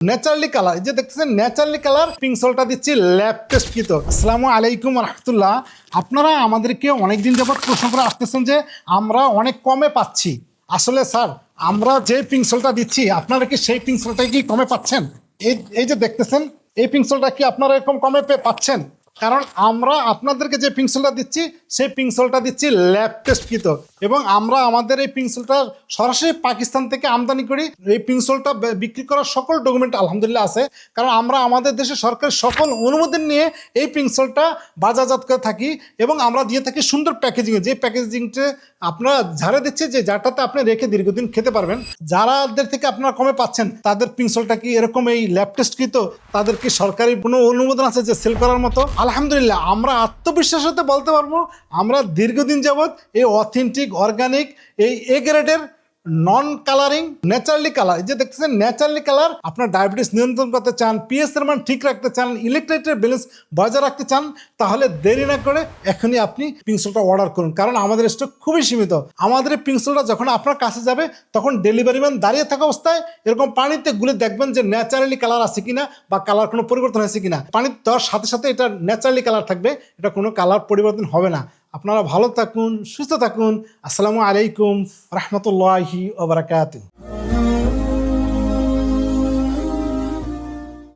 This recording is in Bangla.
ন্যাচারালি কালার, এই যে দেখতেছেন ন্যাচারালি কালার পিঙ্কসলটা দিচ্ছি ল্যাব টেস্টকৃত। আসসালামু আলাইকুম রহমতুল্লাহ। আপনারা আমাদেরকে অনেকদিন যাবৎ প্রশ্ন করে আসতেছেন যে আমরা অনেক কমে পাচ্ছি। আসলে স্যার, আমরা যে পিঙ্কসলটা দিচ্ছি আপনারা কি সেই পিঙ্কসলটাই কি কমে পাচ্ছেন? এই যে দেখতেছেন এই পিঙ্কসলটা কি আপনারা এরকম কমে পাচ্ছেন? কারণ আমরা আপনাদেরকে যে পিঙ্কসলটা দিচ্ছি সেই পিঙ্কসলটা দিচ্ছি ল্যাব টেস্টকৃত, এবং আমরা আমাদের এই পিঙ্কসলটা সরাসরি পাকিস্তান থেকে আমদানি করি। এই পিঙ্কসলটা বিক্রি করার সকল ডকুমেন্ট আলহামদুলিল্লাহ আছে, কারণ আমরা আমাদের দেশে সরকারের সকল অনুমোদন নিয়ে এই পিঙ্কসলটা বাজারজাত করে থাকি, এবং আমরা দিয়ে থাকি সুন্দর প্যাকেজিংয়ে। যে প্যাকেজিংটা আপনারা ঝাড়ে দিচ্ছে, যে যাটাতে আপনি রেখে দীর্ঘদিন খেতে পারবেন। যারাদের থেকে আপনারা কমে পাচ্ছেন তাদের পিঙ্কসলটা কি এরকম এই ল্যাব টেস্টকৃত? তাদের কি সরকারি কোনো অনুমোদন আছে যে সেল করার মতো? আলহামদুলিল্লাহ, আমরা আত্মবিশ্বাসের সাথে বলতে পারবো আমরা দীর্ঘদিন যাবৎ এই অথেন্টিক অর্গানিক এই এ গ্রেডের নন কালারিং ন্যাচারালি কালার, এই যে দেখতেছেন ন্যাচারালি কালার। আপনার ডায়াবেটিস নিয়ন্ত্রণ করতে চান, পিএস এর মান ঠিক রাখতে চান, ইলেকট্রিকের ব্যালেন্স বজায় রাখতে চান, তাহলে দেরি না করে এখনই আপনি পিঙ্কসলটা অর্ডার করুন, কারণ আমাদের স্টক খুবই সীমিত। আমাদের এই পিঙ্কসলটা যখন আপনার কাছে যাবে তখন ডেলিভারি ম্যান দাঁড়িয়ে থাকা অবস্থায় এরকম পানিতে গুলে দেখবেন যে ন্যাচারালি কালার আছে কিনা বা কালার কোনো পরিবর্তন হয়েছে কিনা। পানি দেওয়ার সাথে সাথে এটা ন্যাচারালি কালার থাকবে, এটা কোনো কালার পরিবর্তন হবে না। আপনারা ভালো থাকুন, সুস্থ থাকুন। আসসালামু আলাইকুম রহমতুল্লাহি ওয়া বারাকাতুহু।